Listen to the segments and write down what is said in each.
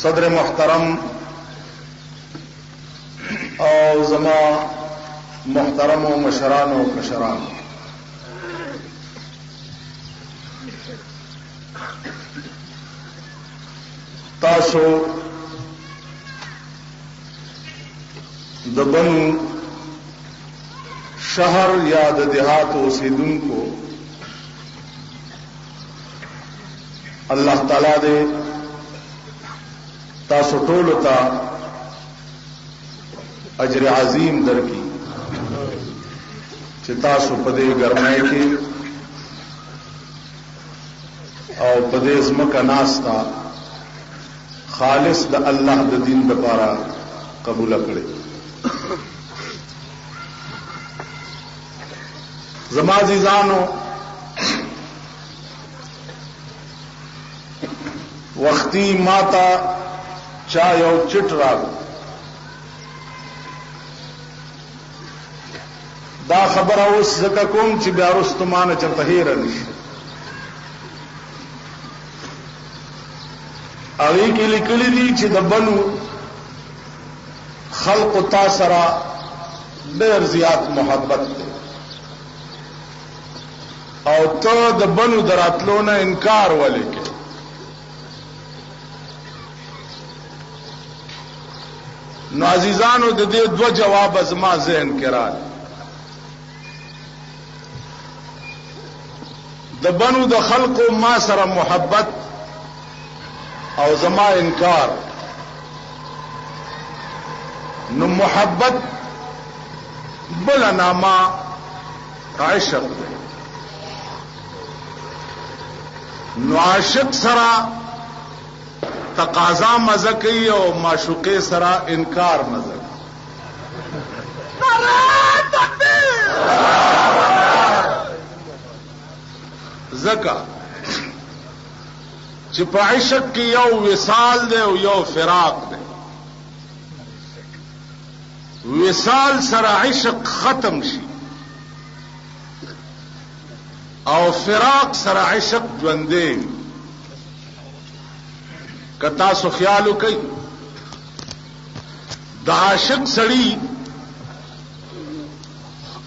सदर मोहतरम और जमा मोहतरम व मशरान व कशरान, तासो द बनु शहर या द देहात ओसेदुनको अल्लाह ताला दे तासो टोलता अजर आजीम दर की तासो पदे गरमाए के और पदे ज़मका नास्ता खालिस द अल्लाह द दीन दपारा कबूला करे। ज़माज़ीज़ानो वक्ती माता चाय और चिट रागो दा खबर उस जका कोम ची ब्यारुस्तमान चरता हेरनिश अगी की लिकली दी ची दबनु खल्क तासरा देर जियात मोहब्बत थे और तो दबनु दरातलो न इनकार वाले के नाजीजानो दे दे दो जवाब अजमा जहन के राज दबनु द खल्को मा सरा मोहब्बत और जमा इनकार न मोहब्बत बला नामा आशिक न आशिक सरा तकाजा मजकी और माशुके सरा इनकार मजक जका चिपाइशक की यो विसाल दे यो फिराक दे विसाल सरा इशक खत्म शी और फिराक सरा इशक ज्वंदे कता सो ख्याल कई दाशक सड़ी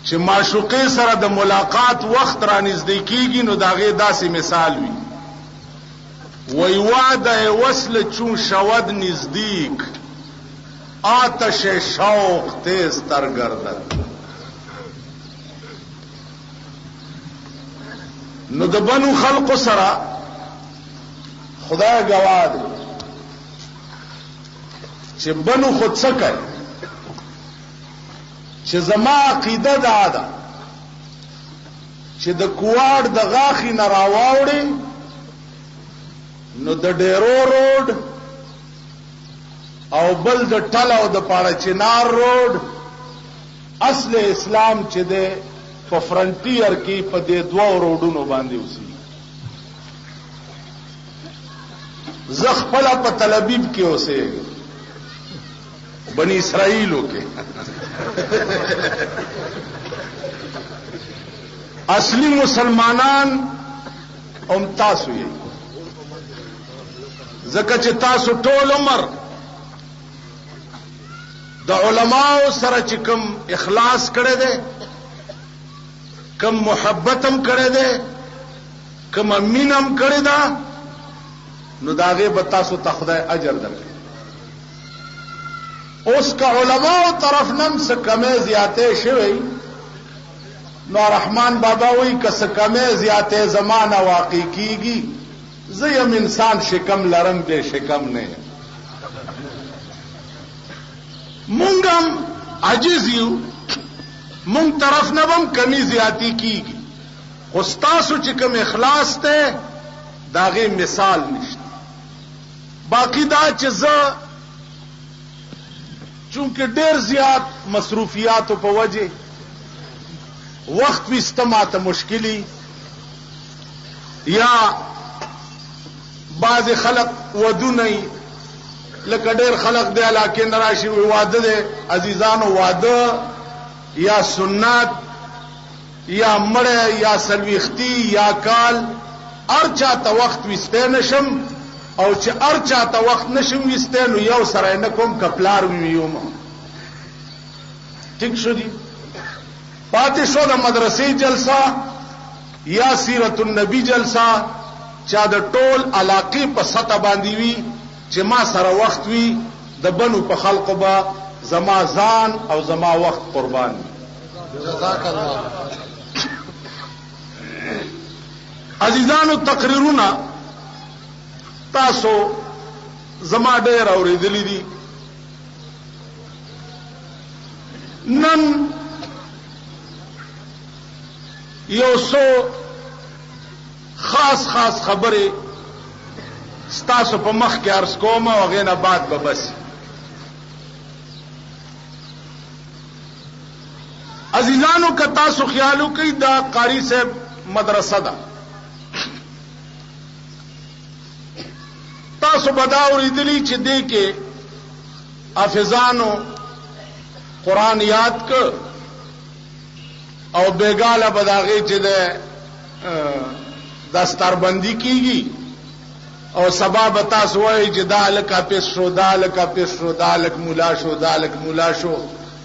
च माशुके सरा द मुलाकात वक्त रा नजदीकीगी नो दागे दासी मिसाल हुई वही वाद वसल चू शवद नजदीक आतश शौक तेज तर गर्दन नो द बनु खल्क सरा खुदा गवाह दे च बनु खुद सकर च जमा अकीदा दादा च द कुआड़ द गाखी न रावावड़े नो द डेरो रोड और बल द टल और द पाड़ा चिनार रोड असल इस्लाम च दे प फ्रंटियर की पदे दो रोडों बांधे उसी जख्पला प तलबीब के उसे बनी इसराइलों के असली मुसलमानान उमतास हुए जकच तासु टोल उमर द उलमाओ सरा चिकम इखलास करे दे कम मोहब्बतम करे दे कम अमीनम करे दा नुदागे बतासु तखदा अजर दर उसका उलमाओ तरफ नम से कमे ज्याते शिवई नो रहमान बाबा वही कस कमे ज्याते जमाना वाकई कीगी जयम इंसान शिकम लरंग दे शिकम ने मुंगम अजीजियू मुंग तरफ नबम कमी ज्याती कीगी उस्तासु चिकम इखलास ते दागे मिसाल निश्त बाकी दा चिज़ चूंकि ढेर ज्यादा मसरूफियात पर वजह वक्त भी इस्तेमाल मुश्किली या बाज खलक वदू नहीं लक ढेर खलक दे अलाके नराशी वाद दे अजीजान वाद या सुन्नत या मड़े या सलवीख्ती या काल अर्चा वक्त विस्ते नशम او چې ارچا ته وخت نشم وسته نو یو سره نه کوم کپلار ویوم ټیک شو دي پاتې شو د مدرسې جلسه یا سیرت النبی جلسه چا د ټول علاقې په سطح باندې وی چې ما سره وخت وی د بنو په خلقو با زما ځان او زما وخت قربان جزاک الله عزیزانو تقریرونه تاسو زما ډېر اورېدلي دي نن یو څو خاص خبرې ستاسو په مخ کې عرض کوم او هغې نه بعد به بس عزیزانو که تاسو خیال وکړئ دا قاری صاحب مدرسه ده تاسو به دا اورېدلي چې دې کې حافظانو قرآن یاد که او بیګاله به د هغې چې د دستاربندي کیږي او سبا به تاسو وایئ چې دا هلک حافظ شو دا هلک حافظ شو دا هلک مولا شو دا هلک مولا شو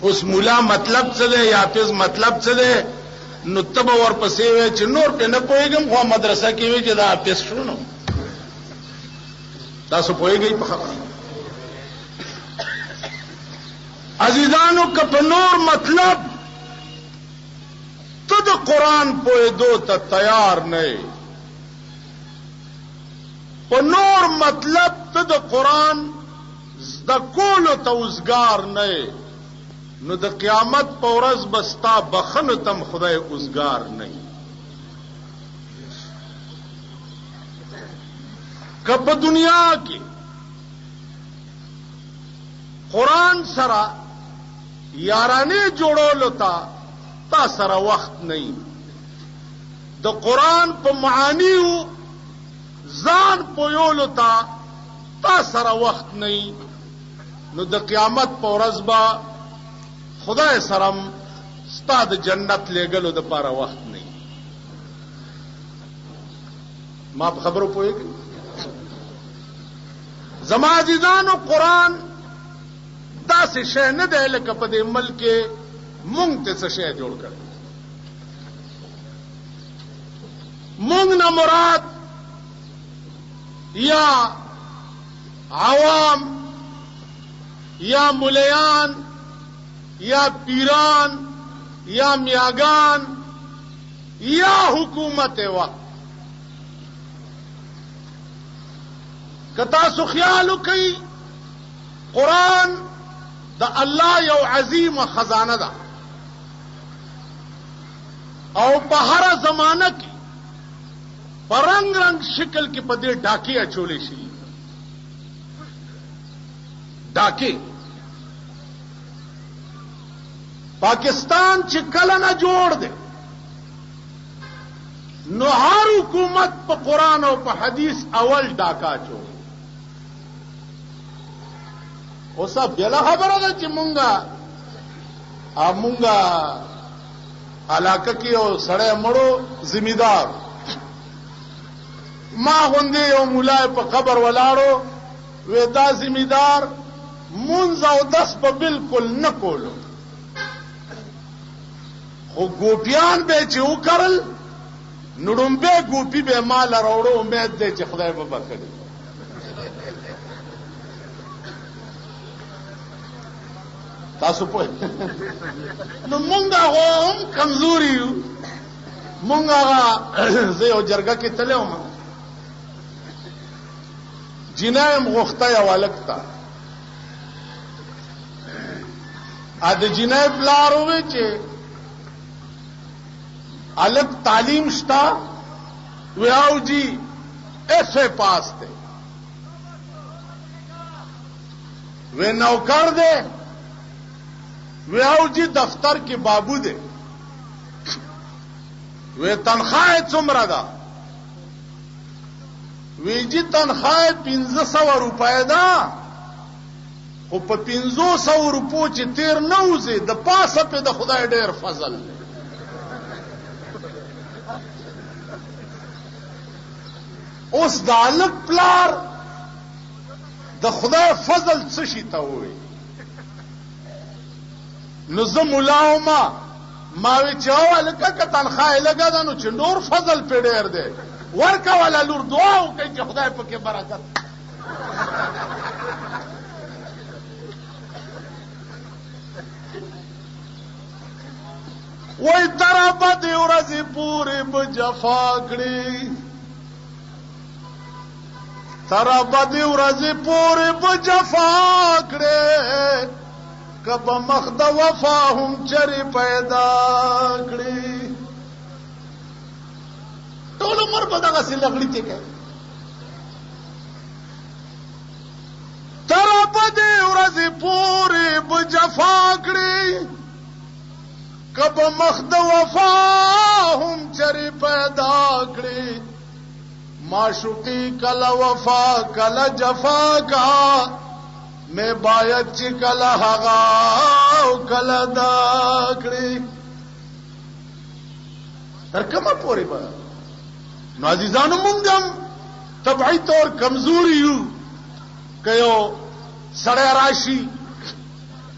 اوس مولا مطلب څه دی یا حافظ مطلب څه دی نو ته به ورپسې وایې چې نور پرې نه پوهېږم خو مدرسه کې وایي چې دا حافظ شو نو تاسو پوهېږئ په خبره عزیزانو که په نور مطلب ته د قرآن پوهېدو ته تیار نه یې په نور مطلب ته د قرآن زده کولو ته اوزګار نه یې نو د قیامت په ورځ به ستا بخښنو ته هم خدای اوزګار نه یي که په دنیا کې قرآن سره یارانې جوړولو ته تا سره وخت نه وي د قرآن په معانیو ځان پویولو ته تا سره وخت نه وي نو د قیامت په ورځ به خدای سره ستا د جنت لېږلو دپاره وخت نه وي ما په خبرو پوهېږئ زما عزیزانو قرآن داسې شی نه دی لکه په دې ملک کې مونږ ته څه شی جوړ کړی مونږ نه مراد یا عوام یا ملیان یا پیران یا میاگان یا حکومت وقت که تاسو خیال وکئ قرآن د الله یو عظیمه خزانه ده او په هره زمانه کې په رنګ رنګ شکل کې په دې ډاکې اچولې شي ډاکې پاکستان چې کله نه جوړ دی نو هر حکومت په قرآن او په حدیث اول ډاکا اچوي اوسه بله خبره ده چې مونږه علاقه کې یو سړی مړو ذمہدار ما غوندې یو مولا په قبر ولاړو وې دا ذمہدار مونځ او دس په بالکل نه کولو خو ګوپیان به چې وکړل نو ډومبې ګوپي به مال راوړو امید دی چې خدای به بخښي تاسو په نو مونږه هم کمزوري یو مونږه زه یو جرګه کې تلم جنایم غوښته یو الکتا ا د جنای پلار وې چې الگ تعلیم شتا ویاو جی ایف اے پاس थे वे नौकर दे ویاو جی دفتر کې بابو دے وی تنخواه څومره ده وی جی تنخواه 1500 روپے ده خو په 500 روپو چې تیر نه وځي د پاسه په د خدای ډېر فضل دی اوس د الک پلار د خدای فضل څه شي ته وایي. نو زه ملا ما وی چې هلکه که تنخواه یې لږه ده نو چې نور فضل پې ډېر دی ورکوله لور دعا وکړئ چې خدای پکې برکت. وای تر بدې ورځې پورې به جفا کړي، تر بدې ورځې پورې به جفا کړي، که به مخ د وفا هم چرې پیدا کړي. ټول عمر به دغسې لغړیتې کوي. تر بدې ورځې پورې به جفا کړي، که به مخ د وفا هم چرې پیدا کړي. معشوقی کله وفا کله جفا کا، میں باید چې کله هغه او کله دا کړي. تر کومه پورې به؟ نو عزیزانو مونږ هم طبعي طور کمزوري یو. که یو سړی راشي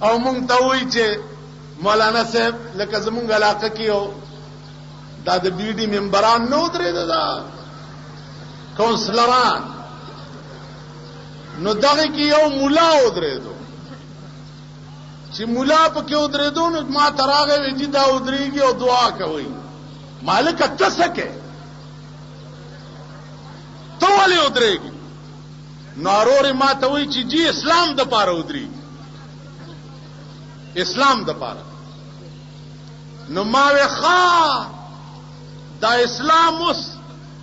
او مونږ ته وایي چې مولانا صاحب لکه زمونږ علاقه کې یو دا د بی ډي ممبران نه ودرېده، دا کونسلران، نو دغه کې یو مولا ودرېدو. چې مولا پکې ودرېدو نو ما ته راغی وی چې دا ودرېږي او دعا کوئ. مالکه ته څه کوې؟ ته ولې ودرېږي؟ نو ورور یې ما ته وایي چې جی اسلام دپاره ودرېږي، اسلام دپاره. نو ما وی ښه دا اسلام اوس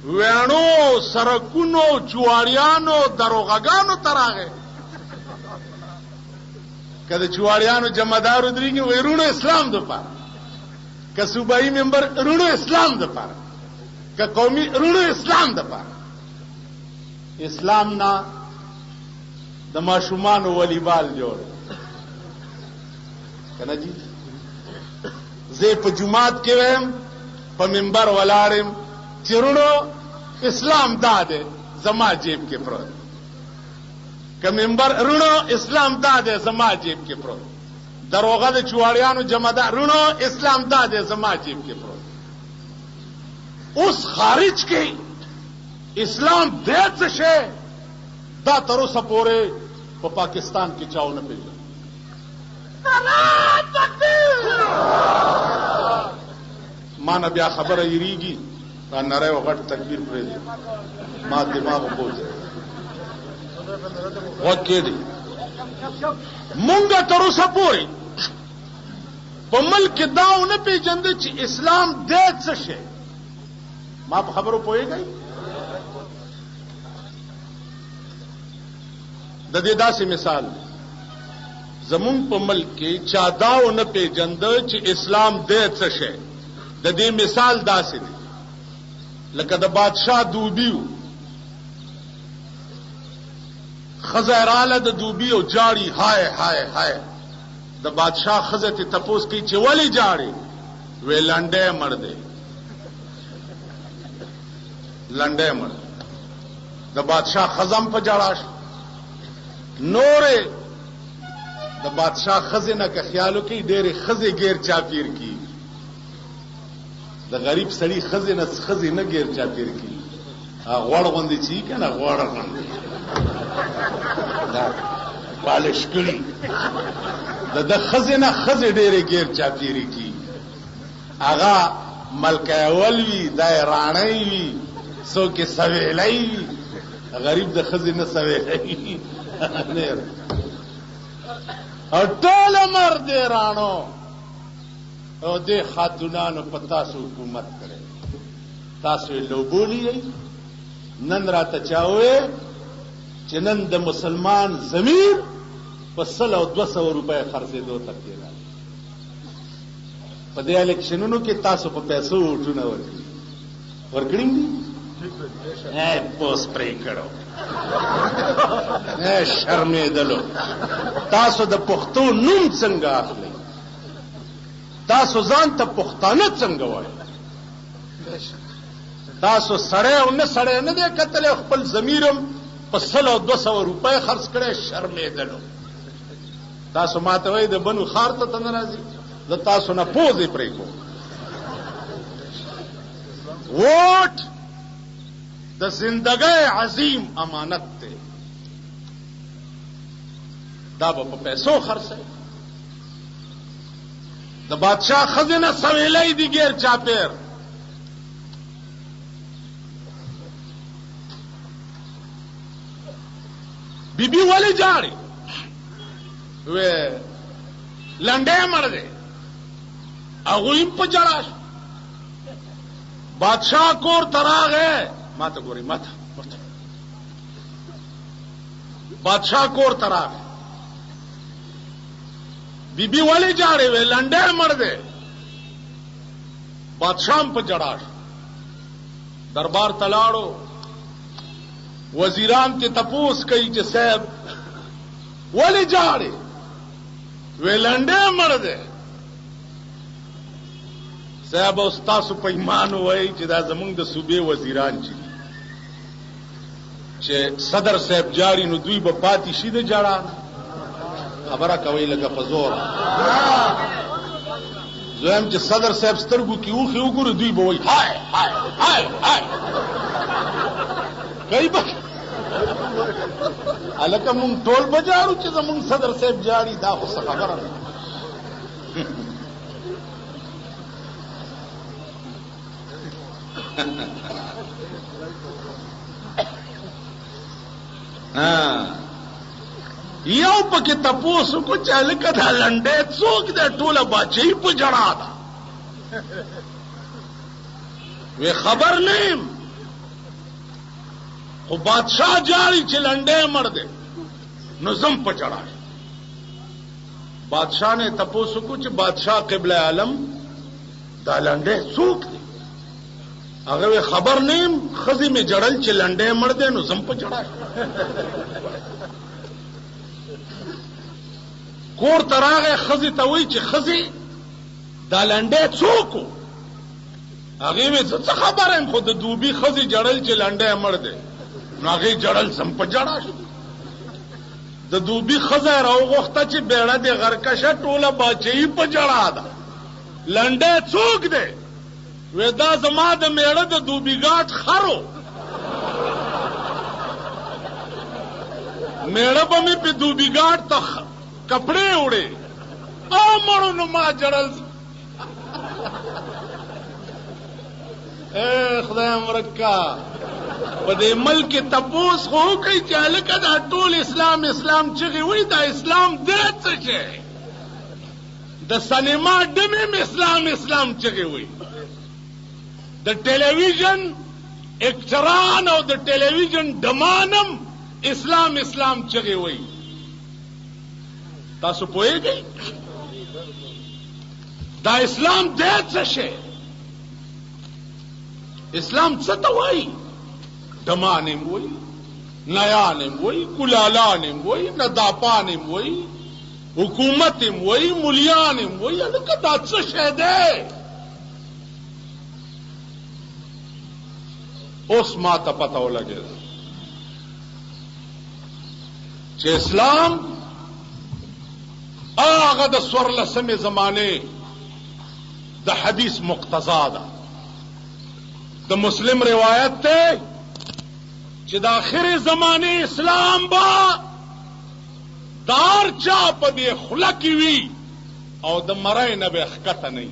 ویڼو سرکونو چواریانو دروغګانو ته راغی. که د چواریانو جمعدار ودرېږي وایي رونو اسلام دپاره، که صوبایي ممبر رونو اسلام دپاره، که قومي رونو اسلام دپاره. اسلام نه د ماشومانو والیبال جوړ کنه جی. زه په جمعات کې ویم په منبر ولاړم چې رونو اسلام دا دی زما جیب کې پروت، که منبر رونو اسلام دا دی زما جیب کې پروت، دروغه د چواړیانو جمعدار رونو اسلام دا دی زما جیب کې پروت. اوس خارج کې اسلام دی څه شی دا تر اوسه پورې په پاکستان کې چاو نه پېژني. ما نه بیا خبره یریږي دا نری او غټ تکبیر پرېږدي ما دماغ بوځي غوږ کېږدي. مونږه تر اوسه پورې په ملک کې دا ونه پېژنده چې اسلام دی څه شی. ما په خبرو پوهېږئ؟ د دې داسې مثال زمونږ په ملک کې چا دا ونه پېژنده چې اسلام دی څه شی. د دې مثال داسې دی لکه د بادشاه دوبي و، ښځه یې راغله د دوبي او جاړي های های های. د بادشاه ښځه ترې تپوس کوي چې ولې جاړې؟ وی لنډی مړ دی، لنډی مړ. د بادشاه ښځه هم په جړا شوه. نورې د بادشاه ښځې نه که خیال وکړي ډېرې ښځې ګیر چاپیر کېږي. د غریب سړي ښځې نه ښځې نه ګیر چاپیر کېږي. غوړ غوندې چې وي که نه غوړ غوندې پالش کړي د ښځې نه ښځې ډېرې ګیر چاپیرې کېږي. هغه ملکه اول وي، دا یې راڼی وي، څوک یې سویلی وي. غریب د ښځې نه سویلی وي او ټول عمر دې راڼو او دې خاتونانو په تاسو حکومت کړی. تاسو یې لوبولی یئ. نن راته چا وویل چې نن د مسلمان ضمیر په 100 او 200 روپۍ خرڅېدو ته کېدل. په دې الیکشنونو کې تاسو په پیسو ووټونه ورکړي دي؟ پوس پرې کړو شرمېدلو. تاسو د پښتو نوم څنګه اخلئ؟ تاسو ځان ته پښتانه څنګه وایئ؟ تاسو سړی او نه سړی نه دی کتلی، خپل ضمیر هم په 100 روپۍ خرڅ کړي شرمېدلو. تاسو ماته وایي د بنو خار ته نه راځي، زه تاسو نه پوزې پرې کوم. ووټ د زندګۍ عظیم امانت دی، دا به په پیسو خرڅوي. د بادشاہ خزینه سویلې دي غیر چاپیر. بیبي ولې جاړي؟ وې لنډه مړ دی، هغه یې په جړاش. بادشاہ کور تراغه ماته ګوري ماته بادشاہ کور تراغه. بیبي ولې جاړي؟ وې لنډه مړ دی، بادشاہ په جړاش. دربار تلاړو، وزیران ته تپوس کوي چې صاحب ولې جاړي؟ وې لنډه مړ دی. صاحب استاسو په ایمان وایي چې دا زمونږ د صوبې وزیران چې صدر صاحب جاری نو دوی به پاتې شي د جړا. خبره کوي لکه په زور. زم چې صدر صاحب سترګو کې اوخي وګوري دوی به وایي هاي هاي هاي هاي کوي به الکه مونږ ټول بجارو چې زمونږ صدر صاحب جاری. دا خو څه خبره ده. یو پکې تپوس کو چې الکه دا لنډه څوک ده؟ ټوله باچې په جړا ده. وی خبر نیم خو بادشاہ جاری چې لنډه مړ دی نو زم په جړا. بادشاہ نے تپوس کو چې بادشاہ قبله عالم دا لنډه څوک دی؟ هغه خبر نیم خزي می جړل چې لنډه مړ دی نو زم په جړا. کور تراغه خزي ته وای چې خزي دا لنډه څوک؟ هغه می څه خبره؟ خو د دوبي خزي جړل چې لنډه مړ دی نو هغه جړل زم په جړا شو. د دوبي خزه راوغخته چې بیړه دی غرکشه ټوله باچې په جړا ده. لنډه څوک دی؟ وې دا زما د میړه د دوبیګاټ خرو. میړه به مې په دوبیګاټ ته کپڑے وړي مړو نو ما جړل. اے خدای امرکا په دې ملک تپوس خو کوي چې الکه دا ټول اسلام اسلام چغي وي. دا اسلام دې څه شي؟ د سینما ډمې اسلام اسلام چغي وي. د ټلویزیون اکټران او د ټلویزیون ډمانم اسلام اسلام چغي وي. تاسو پوهیږئ دا اسلام دې څه شي؟ اسلام څه ته وایي؟ ډمانم وایي، نیانم وایي، کلالانم وایي، نداپانم وایي، حکومتم وایي، ملیانم وایي. الکه دا څه شی دی؟ اوس ما ته پته ولګېده چې اسلام هغه د 14مې زمانې د حدیث مقتضا ده. د مسلم روایت ته چې د آخري زمانې اسلام با دار چا په دې خوله کې وي او د مرۍ نه به ښکته نه.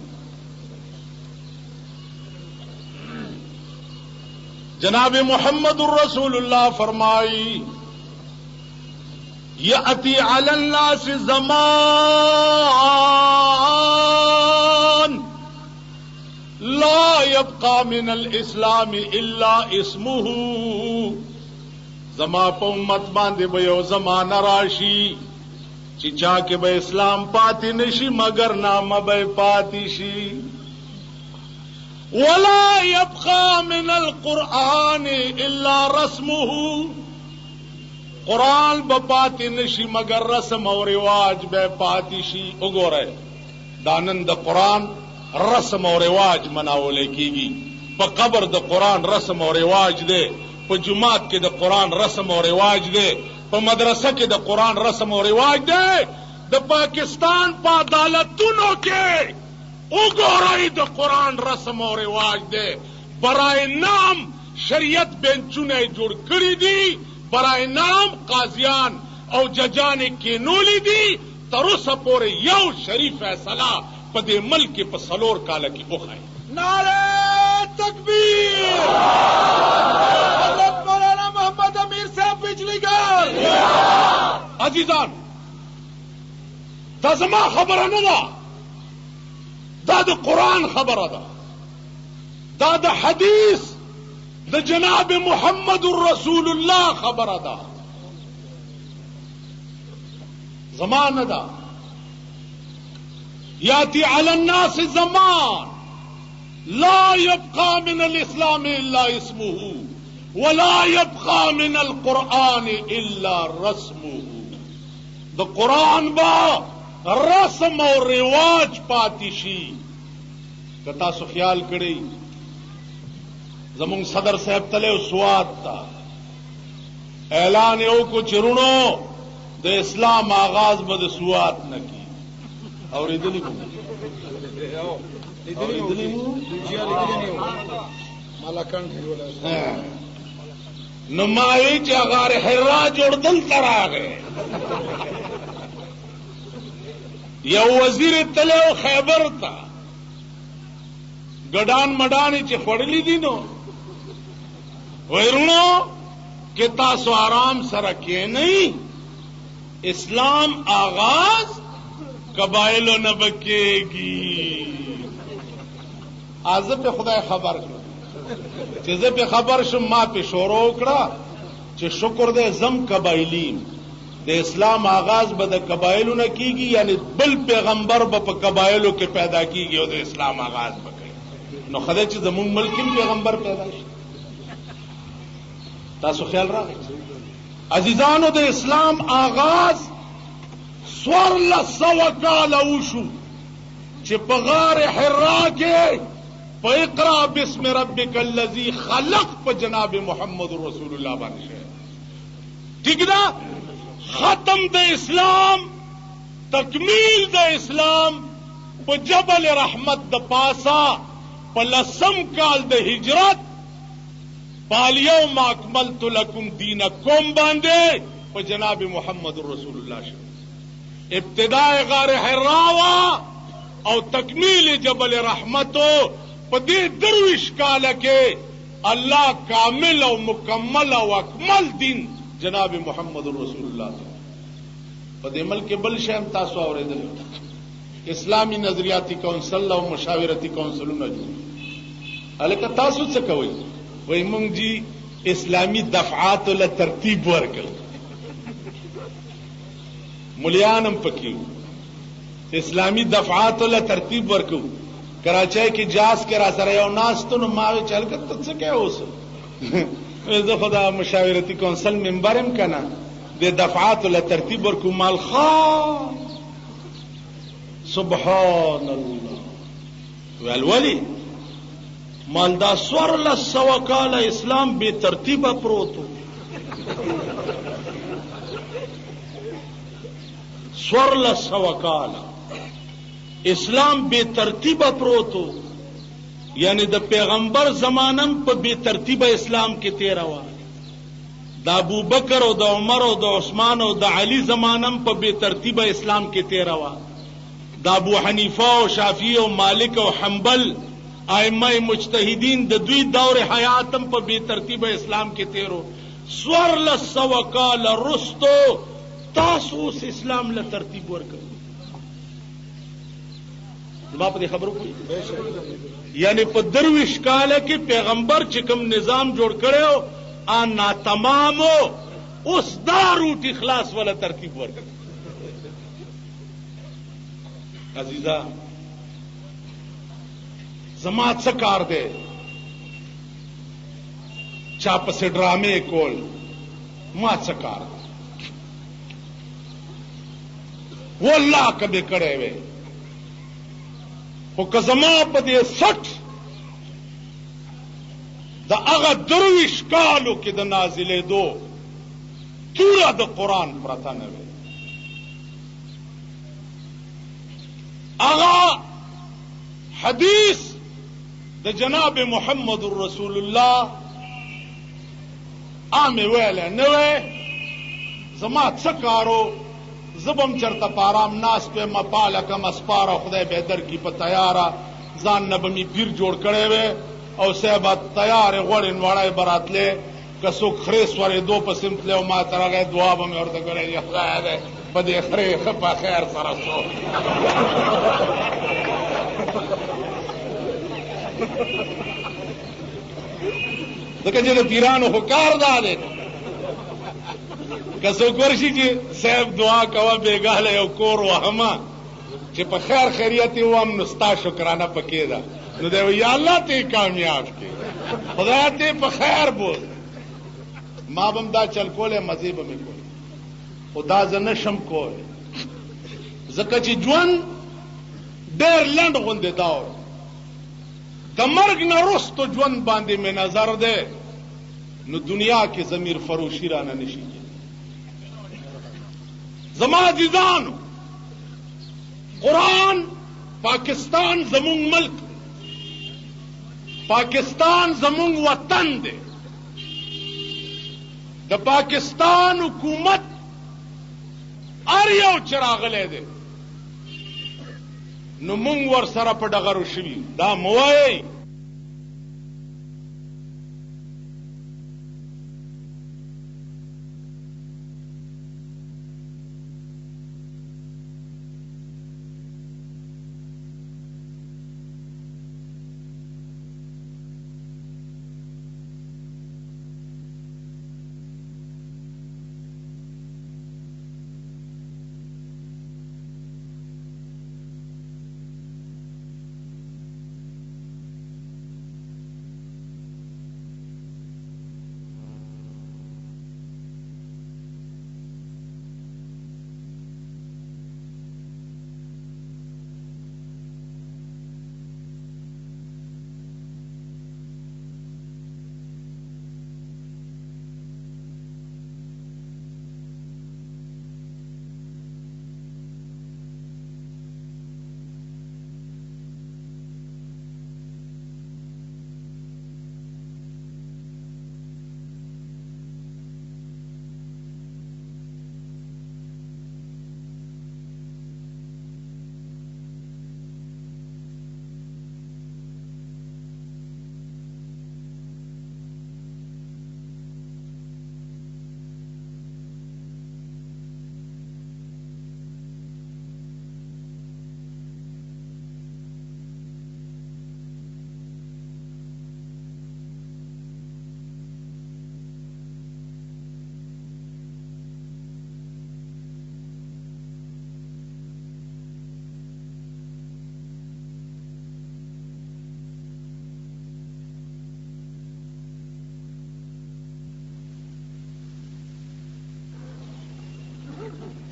جناب محمد رسول اللہ فرمائی یأتی علی الناس زمان لا يبقى من الاسلام الا اسمه. زما په امت باندې به یو زمانہ راشي چې چا کې به اسلام پاتې نشي مگر نامه به پاتې شي. ولا يبقى من القرآن الا رسمه. قرآن به پاتې نشي مگر رسم او رواج به پاتې شي. وګورئ دانن د قرآن رسم او رواج مناول کیږي. په قبر د قرآن رسم او رواج دی، په جماعت کې د قرآن رسم او رواج دی، په مدرسه کې د قرآن رسم او رواج دی، د پاکستان په عدالتونو کې وګورئ د قرآن رسم او رواج دی. برای نام شریعت بینچونه جوړ کړي دي، برای نام قاضیان او ججان کینولی دي، تر اوسه پورې یو شریف فیصله په دې ملک کې په 4 کاله کې وخایي. نعرہ تکبیر! حضرت مولانا محمد امیر صاحب بجلیگار! عزیزان، دا زما خبره نه ده، دا د قرآن خبره ده، دا د حدیث د جناب محمد رسول الله خبره ده، زما نه ده. یاتی علی الناس زمان لا يبقى من الاسلام الا اسمه ولا يبقى من القرآن الا رسمه. د قرآن با رسم او رواج پاتې شي. که تاسو خیال کړئ زمونږ صدر صاحب تله سوات تا اعلان یو کو چرونو د اسلام آغاز به د سوات نه کی. اوریدلی مو نو ماوی چې غار حرا جوړدل تراغه یو وزیر تله خیبر تا ګډان مډانی چې خړلې دي نو ویرونو کې تاسو آرام سره کې نه اسلام آغاز قبائلو نه بکېږي. ازه په خدای خبر شو چې زه په خبر شم ما په شروع وکړه چې شکر دې زم قبایلیم د اسلام آغاز به د قبایلو نه کیږي، یعنی بل پیغمبر به په قبایلو کې پیدا کیږي او د اسلام آغاز به کوي. نو خدای چې زمون ملکیم پیغمبر پیدا شي. تاسو خیال راغی عزیزانو د اسلام آغاز 1400 کاله وشو چې په غار حرا کې په اقرا بسم ربک الذی خلق په جناب محمد رسول الله باندې شه. ٹھیک ده؟ ختم د اسلام تکمیل د اسلام په جبل رحمت د پاسا په 10 کال د هجرت پالیوم اکملت لکم دینکم باندې په جناب محمد رسول الله شه. ابتداء غار حرا او تکمیل جبل رحمتو په دې 23 کال کې الله کامل او مکمل او اکمل دین جناب محمد رسول الله په دې ملک بل شیم تاسو اوریدل اسلامی نظریاتی کونسل او مشاورتی کونسلونه جوړ الکه تاسو څه کوئ؟ وای مونږ جی اسلامی دفعات له ترتیب ورکړ مليانم پکې اسلامی دفعات له ترتیب ورکو. کراچۍ کې جاس کې را سره یو ناستو نو ماوي چل کته څه کې اوس زه خدا مشاورتی کونسل ممبرم کنه د دفعات له ترتیب ورکو مال خان سبحان الله والولی مال دا 1400 کال اسلام به ترتیبه پروتو 1400 کال اسلام بے ترتیبه پروتو، یعنی د پیغمبر زمانم په بے ترتیبه اسلام کې تیروا. د ابو بکر او د عمر او د عثمان او د علی زمانم په بے ترتیبه اسلام کې تیروا. د ابو حنیفه او شافعی او مالک او حنبل ائمه مجتهدین د دوی دور حیاتم په بے ترتیبه اسلام کې تیرو. 1400 کال رستو تاسو اسلام له ترتیب ورکړ. ما په خبرو کوي یعنی په 23 کال کې پیغمبر چې کوم نظام جوړ کړو ان نا تمامو اوس دا روټ اخلاص ولا ترتیب ورکړ. عزیزا زما څه کار دی چا پسې ډرامې کول ما څه کار والله کبه کړه وې خو که زما په دې 60 د هغه درویش کالو کې د نازلېدو توره د قرآن پرته نه وي. هغه حدیث د جناب محمد رسول الله عامې ویلی نه وی زما څه کارو زبم چرته په آرام ناست وی مپاله کم اسپاره خدای به درکړي په تیاره ځان نه به مې پیر جوړ کړی وی او صاحب تیارې غوړې نوړی به راتلی که څوک خرې سورېدو پسې م تلی او ما ته راغی دعا به مې ورته کړی یا خدای دی په دې خرې ښه په خیر سره شو. ځکه چې د پیرانو خو کار دا دی که څوک ورشي چې صاحب دعا کوه بېګاله یو کور وهمه چې په خیر خیریت یې ووایم نو ستا شکرانه پکې ده نو دی وایي یا الله ته یې کامیاب کړي خدای ته یې په خیر بوز. ما به هم دا چل کولی مزې به مې کولی خو دا زه نه شم کولی ځکه چې ژوند ډېر لنډ غوندې دور د مرګ نه وروستو ژوند باندې مې نظر دی نو دنیا کې ضمیر فروشي رانه نشي کېدی. زما عزیزانو قرآن پاکستان زمونږ ملک پاکستان زمونږ وطن دی. د پاکستان حکومت هر یو چې راغلی دی نو مونږ ورسره په ډغرو شوي دا مه وایئ.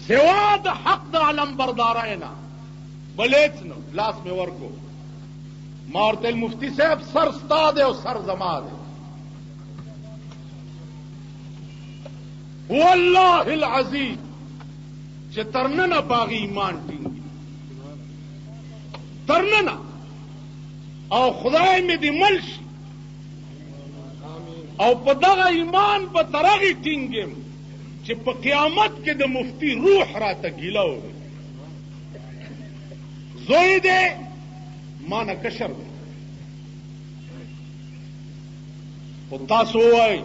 سوا د حق د علم برداراینا بلیت نو لاس میں ورکو ما ورته مفتی صاحب سر ستا دی او سر زما دی والله العظیم چې ترننه باغی ایمان ټینګي ترننه او خدای مې دې مل شي او په دغه ایمان په ترغی ټینګم چې په قیامت کې د مفتی روح راته ګیله وي زوی دی ما نه کشر دی خو تاسو ووایئ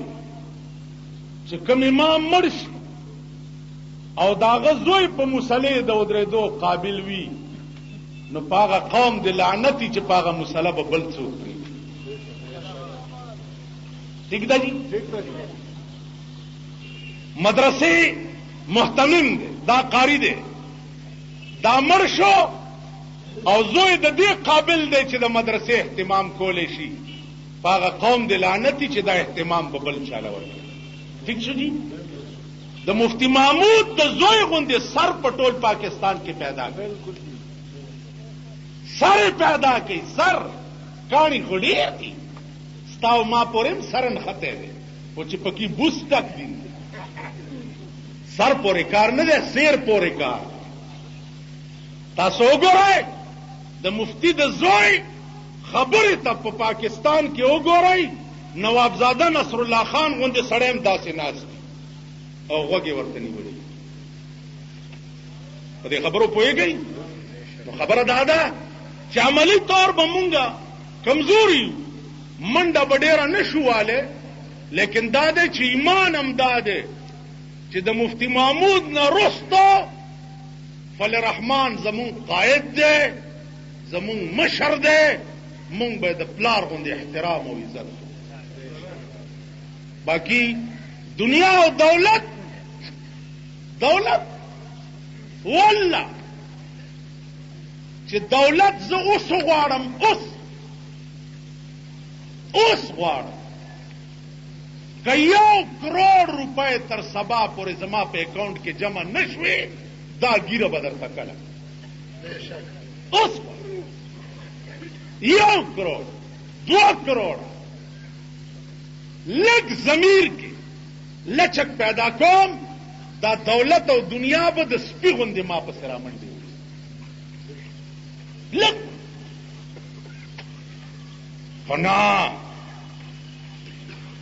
چې کوم امام مړ شي او د هغه زوی په مصلې د ودرېدو قابل وي نو په هغه قوم د لعنتي چې په هغه مصله به بل څوک پرېږدي. ٹھیک ده جی مدرسې محتمم دی دا قاری دی دا مړ شو او زوی د دې قابل دی چې د مدرسې اهتمام کولی شي په هغه قوم د لعنتي چې دا اهتمام به بل چاله ورکړي. ٹھیک شو جی د مفتی محمود د زوی غوندې سر په ټول پاکستان کې پیدا کړي سر پیدا کړي سر کاڼي خو ډېر دي ستاو ما پورم سرن خطه دی او چې پکې بوس تک دین سر پورې کار نه دی سیر پورې کار تاسو وګورئ د مفتی د زوی خبرې ته په پاکستان کې وګورئ نوابزاده نصر الله خان غوندې سړی هم داسې ناست او غوږ یې ورته نیولې په دې خبرو پوهېږئ نو خبره دا ده چې عملي طور به مونږه کمزوري یو منډه به ډېره نه شو والی لیکن دا دی چې ایمان هم دا دی چې د مفتی محمود نه وروسته فلرحمان زمون قائد دی زمون مشر دی مونږ به د پلار غوندې احترام او عزت باقی دنیا او دولت والله چې دولت زه اوس غواړم اوس غواړم که 1 کروڑ روپۍ تر سبا پورې زما په اکاؤنٹ کې جمع نشوي دا ګیره به درته کړم اوس 1 کروڑ 2 کروڑ لږ ضمیر کې لچک پیدا کوم دا دولت او دنیا به د سپي غوندې ما پسې رامنډې لږ خو نه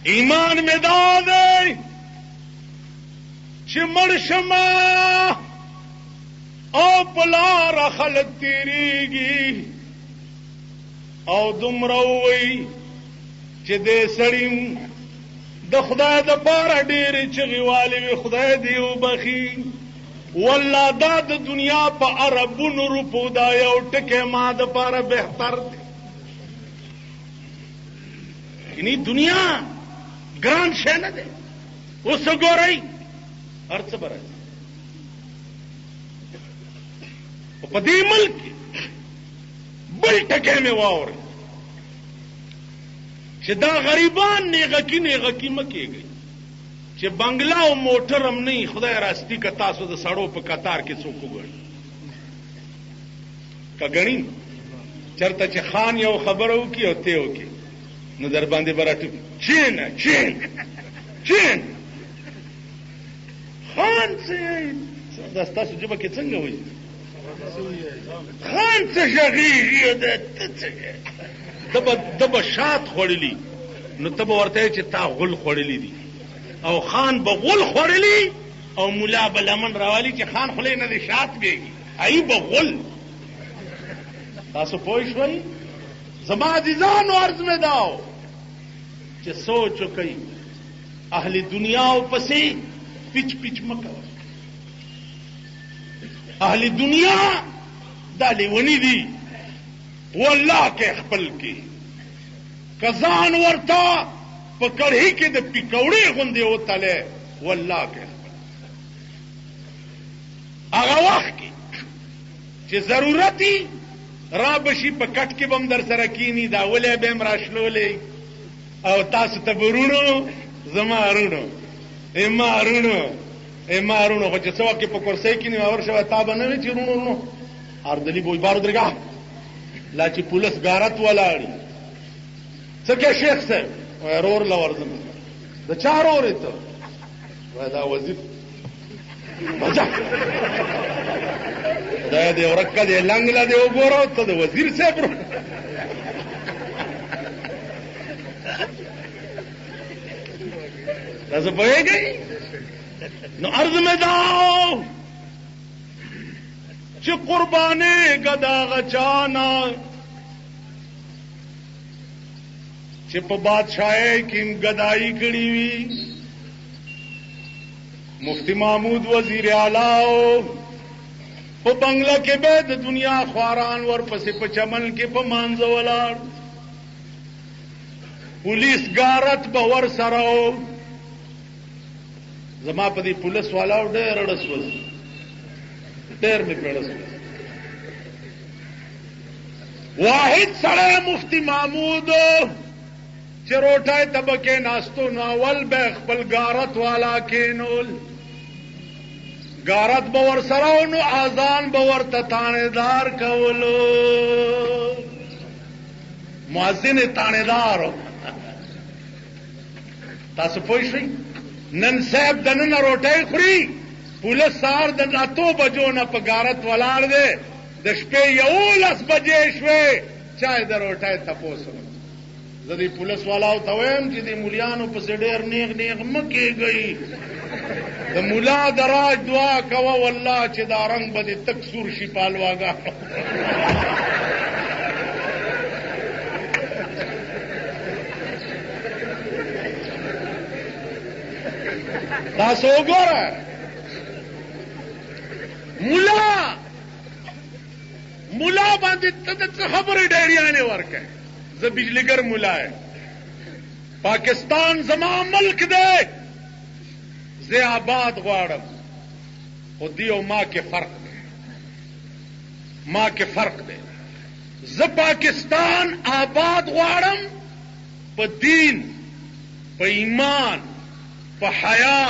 ایمان مې دا دی چې مړ شمه او په لاره خلک تېرېږي او دومره ووایي چې دې سړي د خدای دپاره ډېرې چغې والې وي خدای دې وبخي والله دا د دنیا په اربونو روپو دا یو ټکی ما دپاره بهتر دی یعنی دنیا ګران شی نه دی اوس وګورئ هر څه به راځي په دې ملک کې بل ټکی مې واورئ چې دا غریبان نیغکی مه کېږئ چې بنگلا او موټر هم نه خدای راستی که تاسو د سړو په قطار کې څوک وګڼي که ګڼي چېرته چې خان یو خبره وکړي او ته وکړي نو در باندې به راټوکي چین خان څه دا ستاسو ژبه کې څنګه وایي خان څه غږېږي ته څه ده به شات خوړلي نو ته به ورته چې تا غل خوړلي دي او خان به غل خوړلي او ملا به لمن راوالي چې خان خولې نه دی شات بیږي ای به غل تاسو پوه شوئ زما عزیزانو عرض مې داو چې سوچ وکئ اهل دنیا پسې پیچ مه کوه اهل دنیا دا لیونی دي والله کې خپل کې کزان ورته په کړهي کې د پکوړې غوندې وتله والله کې هغه وخت کې چې ضرورتي را بشي په کټ کې بم در سره کینی دا ولې به هم راشلولې او تاسو ته ورونو زما ورونو ورونو خو چې څو کې په کرسۍ کې نه ورشه تا به نه چې ورونو اردلی بوی بارو درګه لا چې پولیس غارت ولاړی څه کې شیخ صاحب ورور لورزم د چار اورې ته دا وزیر بچا دا دې ورکه دې لنګلا دې وګورو ته د وزیر صاحب تاسو پوهیږئ نو عرض مې داو چې قربانې گدا غچانا چې په بادشاہي کې گدائی کړی وي مفتی محمود وزیر اعلی په بنگلا کې به د دنیا خواران ورپسې په چمن کې په مانځ ولاړ پولیس غارت به ور سره زما په دې پولیس والاو ډېر رړسول ډېر مې پړسول واحد سره مفتی محمود چې روټای طبقه ناستو ناول به خپل غارت والا کینول غارت به ور سره نو اذان به ورته تانیدار کولو مؤذن تانیدار تاسو پوه شئ نن صاحب د نن روټۍ خوري پولیس سهار د 8 بجو نه په غارت ولاړ دی د شپې 11 بجې شوې چای د روټۍ تپوس زه دې پولیس والاو ته وایم چې د مولیانو پسې ډېر نیغ مه کېږئ د مولا د راج دعا کوه والله چې دا رنګ به دې تک سور شي په الواګانو تاسو وګوره مولا باندې ته خبرې ډېریانې ورکړې زه بجلیګر مولا یم پاکستان زما ملک دی زه آباد غواړم خو دی او ما کې فرق دی زه پاکستان آباد غواړم په دین په ایمان په حیا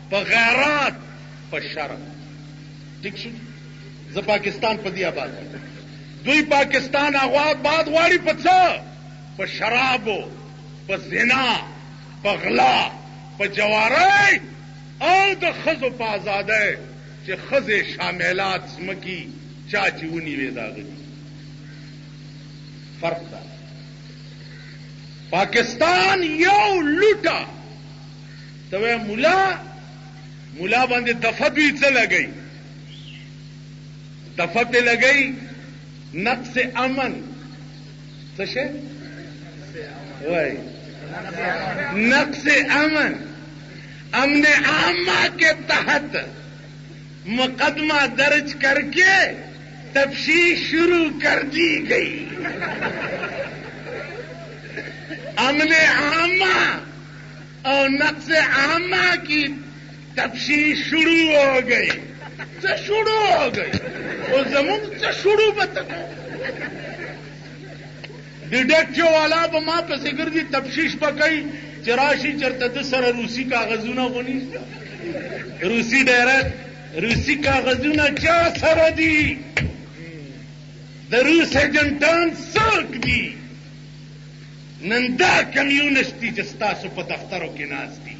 په غیرت په شرم ٹھیک شو زه پاکستان په دی آباد دوی پاکستان آباد غواړي په څه په شرابو په زنا په غلا په جوارۍ او د ښځو په ازادۍ چې ښځې شاملات ځمکې چا چې ونیوې د هغه فرق ده پاکستان یو لوټه ته وایې مولا باندې دفه دوی څه لګئ دفه پې لګئ نقص امن څه شی وایي نقص امن عامہ کے تحت مقدمہ درج کر کے تفتیش شروع کر دی گئی امن عامہ اور نقص عامہ کی تفتیش شروع ہو گئی وہ زمین سے شروع بتاؤ ډیټیکټیو والا به ما پسې ګرځي تفتیش به کوي چې راشي چېرته ده سره روسي کاغذونه ونیسته روسي کاغذونه چا سره دي د روس ایجنټان څوک دي نن دا کمیونسټ دي چې ستاسو په دفترو کې ناست دي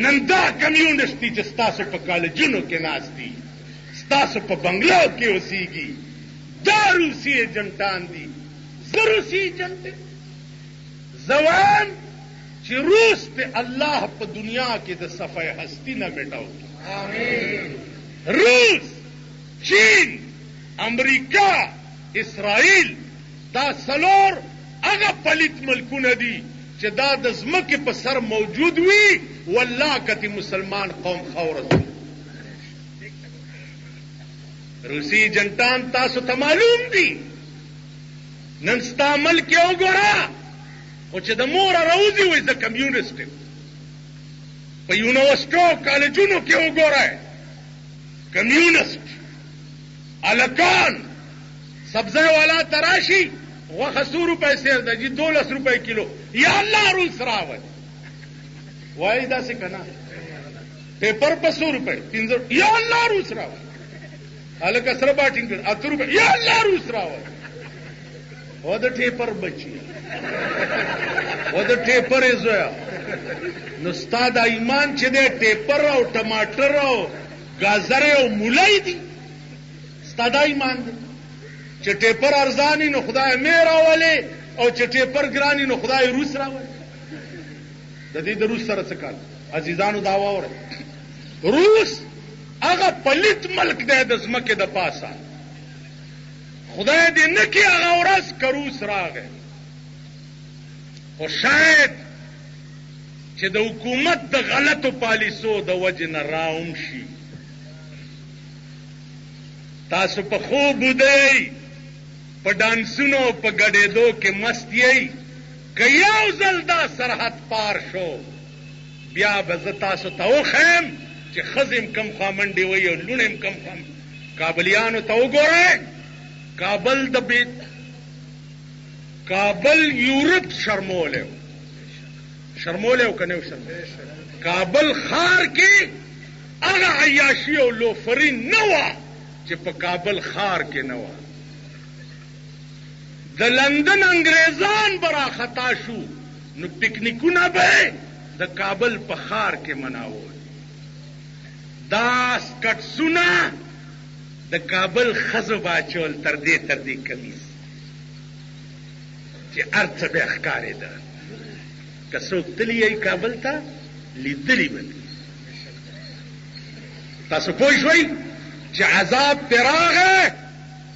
نن دا کمیونسټ دي چې ستاسو په کالجونو کې ناست دي ستاسو په بنګلو کې اوسېږي دا روسی ایجنټان دي زه روسی ایجنټ زه وایم چې روس ته الله په دنیا کې د صفحه هستی نه مټاو روس چین امریکا اسرائیل دا څلور هغه پلیت ملکونه دي چې دا د ځمکې په سر موجود وي والله کتی مسلمان قوم خاوره روسی ایجنټان تاسو ته معلوم دي نن ستا ملک یې وګوره خو چې د موره راوځي وایي زه کمیونسټ یم په یونیورسټو کالجونو کې وګورئ کمیونسټ هلکان سبزی والا ته راشي غوښه 100 روپۍ سیر ده جي 12 روپۍ کیلو یا الله روس راوړي وایي داسې که نه پیپر په 100 روپۍ 15 یا الله روس راوړي هلکه سره باټینګ کړ 8 روپۍ یا الله روس راوړي و د ټیپر بچي و د ټیپر یې زویا نو ستا دا ایمان چې دی ټیپر او ټماټر او ګازرې او مولی دي ستا دا ایمان دی چې ټیپر ارزاني نو خدای مې راولې او چې ټیپر ګراني نو خدای روس راولې د دې د روس سره څه کار عزیزانو دا واورئ روس هغه پلیت ملک دی د ځمکې د پاسه خدای دې نه کړي هغه ورځ که روس راغی خو شاید چې د حکومت د غلطو پالیسو د وجې نه راوم شي تاسو په خوب ودئ په ډانسونو په ګډېدو کې مست یئ که یو ځل دا سرحد پار شو بیا به زه تاسو ته وښیم چې ښځې م کم خوا منډې وهي او لوڼې م کم خوا کابلیانو ته وګورئ کابل یورپ شرمولی و که نه و شرمولی کابل ښار کې هغه عیاشي او لوفري نه وه چې په کابل ښار کې نه وه د لندن انګریزان به راخطا شو نو پکنیکونه به د کابل په ښار کې مناول. دا سکټسونه د کابل ښځو باچول تر دې کمیس چې هر څه به ښکارېده. که څوک تللی یې کابل ته لیدلی به تاسو پوه شوئ چې عذاب پرې راغی.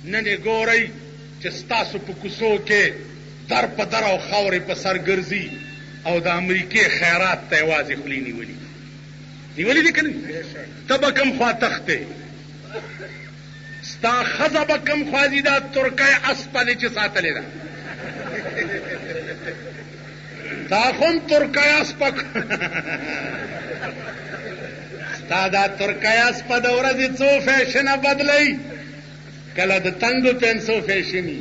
نن یې ګورئ چې ستاسو په کوڅو کې در په در او خاورې په سر ګرځي او د امریکې خیرات ته یوازې خولې نیولې دي که نه؟ ته به کوم خوا تښتې؟ ستا ښځه به کوم خوا ځي؟ دا ترکی اسپه دی چې ساتلې ده. تا خو هم ترکی اسپه ستا دا ترکی اسپه د ورځې څو فیشنه بدلوي. کله د تنګو پنسو فیشني،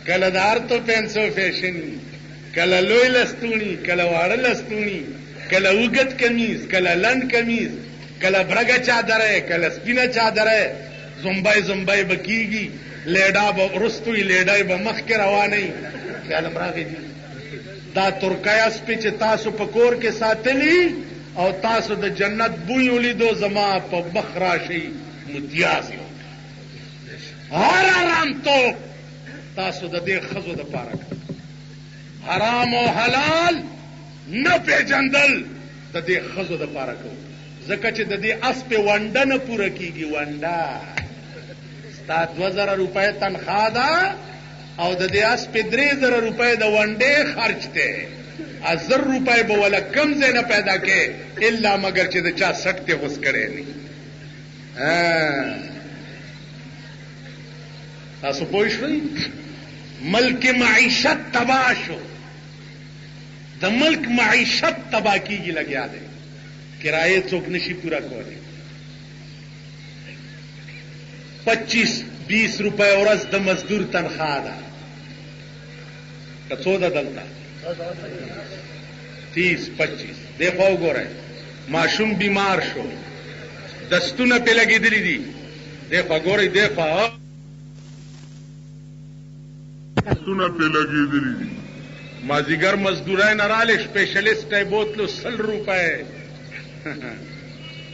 کله د ارتو پنسو فیشني، کله لوی لستونی، کله واړه لستونی، کله اوږد کمیز، کله لنډ کمیز، کله برګه چادره، کله سپینه چادره. زمبای به کېږي، لیډا به وروستو وي، لیډای به مخکې روانوي. خیال م راغی دي دا ترکی اسپې چې تاسو په کور کې ساتلي او تاسو د جنت بوی ولیدو، زما په مخ راشئ متیاز یو. هر حرامتوب تاسو د دې ښځو دپاره حرام او حلال نه پیژندل د دې ښځو دپاره کوو، ځکه چې د دې اسپې ونډه نه پوره کېږي. ونډه ستا 2000 روپۍ تنخوا ده او د دې اسپې 3000 روپۍ د ونډې خرچ دی. 1000 روپۍ به وله کم ځای نه پیدا کې الا مګر چې د چا سټ ته غوس کړی نه. تاسو پوه شئ؟ ملک معیشت تباہ شو. د ملک معیشت تباہ کیږي لګیا دی. کرایه څوک نشي پورا کولی. 25-20 روپۍ ورځ د مزدور تنخوا ده. که څو ده دلته؟ 30-25. دی خوا وګورئ، ماشوم بیمار شو، دستونه پې لګېدلي دي. دی خوا ګورئ، دی خوا دستونه پې لګېدلي دي. مازدیګر مزدورای نه رالی، سپیشلیسټ یې بوتلو 100 روپۍ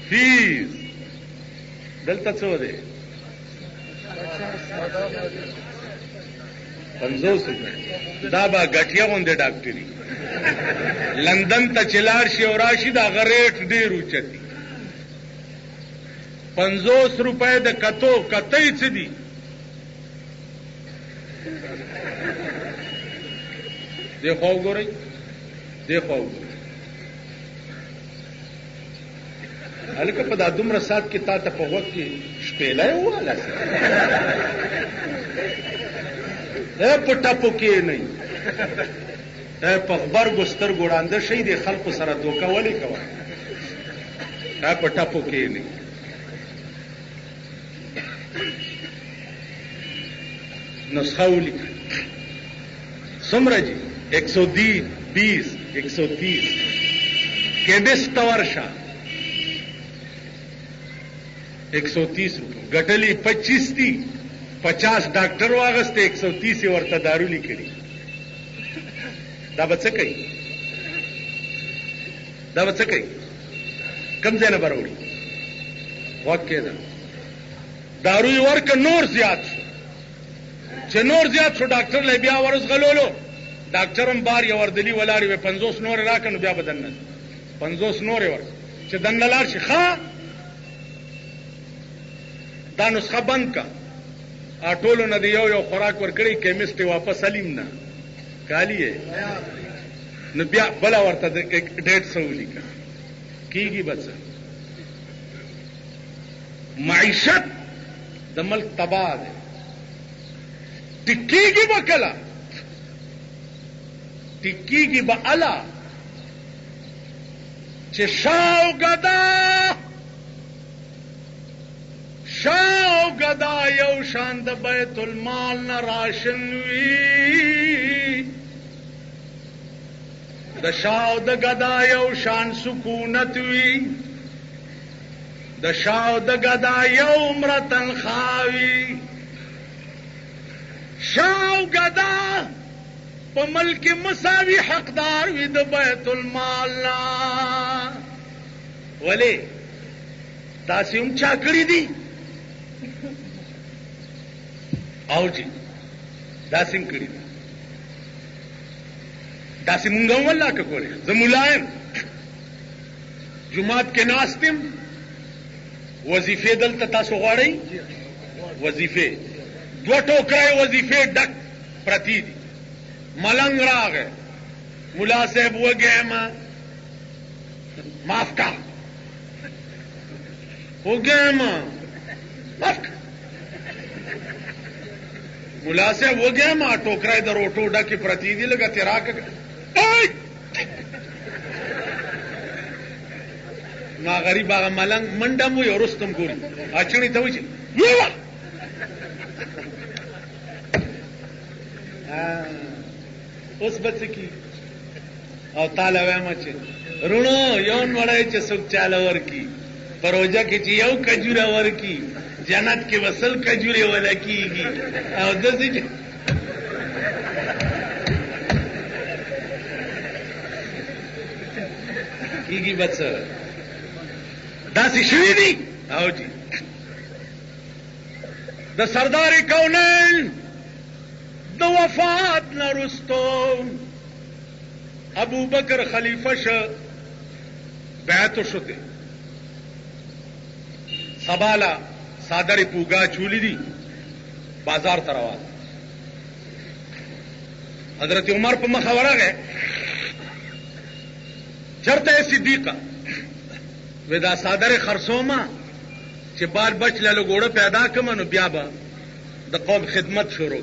فیس. دلته څو دی؟ 50 روپۍ. دا به ګټیا غوندې ډاکټري. لندن ته چې لاړ شي او راشي د هغه ریټ ډېر اوچت دي. 50 روپۍ د کتو کتی څه دي؟ دی خوا وګورئ، دی خوا وګورئ. هلکه په دا دومره ساعت کې تا ته په غوږ کې شپېلی وواله په ټپو کې نه په غبرګو سترګو ړانده شئ. د خلکو سره دوکه ولې کوئ؟ په ټپو کې نه. نسخه ولیکئ. څومره جي؟ 120 130. کیمسټ ته ورشه 130 روپۍ ګټلې 25 دي. 50 ډاکټر واغسته 130 ورته دارو لیکلي. دا به څه کوي؟ دا به څه کوي؟ کم ځای نه به راوړي؟ غوږ کېده دارو یې ورکه، نور زیات شو. چې نور زیات شو ډاکټر له بیا ورزغلولو. ډاکټر هم بار یې وردلي ولاړې وې 50 نورې راکړه نو بیا به دننه 50 نورې ورکړه چې دننه لاړ شي. ښه دا نسخه بند کا. ټولو نه د یو خوراک ورکړی، کیمسټ یې واپس علیم نه کالی یې نو بیا بله ورته 150 ولیکه. کېږي به څه؟ معیشت د ملک تباه دی. ټیکېږي به کله؟ ټیکېږي به اله چې شاه او ګدا یو شان د بیت المال نه راشن وي. د شاه او د ګدا یو شان سکونت وي. د شاه او د ګدا یو عمره تنخوا وي. شاه او ګدا په ملک مساوي حقدار وي د بیت المال نا ولې تاسو هم چا کړی دي او جی داسې هم کړی دي داسې مونږ هم والله که کولی زه ملایم جماعت کې ناست یم وظیفې دلته تاسو غواړئ وظیفې دوه ټوکرای وظیفې ډک پرتی دي ملنګ راغی ملا صاحب وږی ما معاف کا وږی ما معاف کا ملا صاحب وږی ما ټوکرای د روټو ډکې پرتی دي لږه تیرا که ما غریب هغه ملنګ منډه مو یو رستم ګوري اچړې ته وایي اوس به څه کی او تاله وایم چې رونو یو نړۍ چې څوک چاله ورکي پروژه کې چې یو کجوره ورکي جنت کې وصل کجوره ولا کیږي او داسې کیږي بس داسې شوي دي او جی د سردار کونین د وفات نه وروستو ابو بکر خلیفه شه بیعت وشوته سباله صادر پوگا چولی دی بازار ته روان حضرت عمر په مخ ورغه چرته صدیقه ودا صادر خرصوما چې بال بچ له ګوړه پیدا کمن نو بیا به د قوم خدمت شروع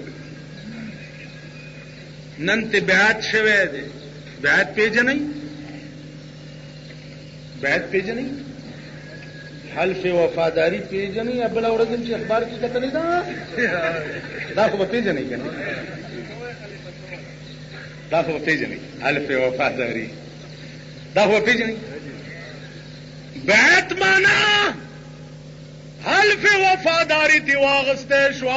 نن ته بیعت شوه دی بیعت پیژنئ بیعت پیژنئ حلف وفاداری پیژنئ بل ورځ چې اخبار کې کتلې دا خو به پیژنئ کنه دا خو به پیژنئ حلف وفاداری دا خو به پیژنئ بیعت معنا حلف وفاداری تی واغسته شو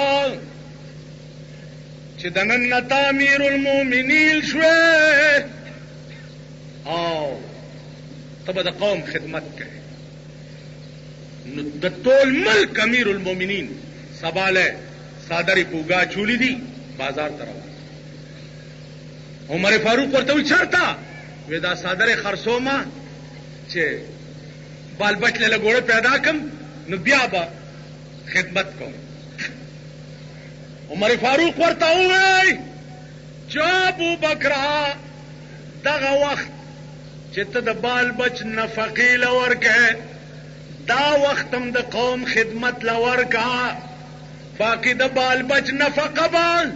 چې د نن نتا امیر المؤمنین شوه او تبه د قوم خدمت کوي نو د ټول ملک امیر المؤمنین سباله صادری پوگا چولی دی بازار ته روان عمر فاروق ورته وی چرته ودا صادر خرصوما چې بال بچ له ګوړه پیدا کم نو بیا به خدمت کوم عمر فاروق ورته وی چې ابو بکر دغه وخت چې ته د بال بچ نفقې لورکه دا وخت هم د قوم خدمت لورکا باقی د بال بچ نفقه بال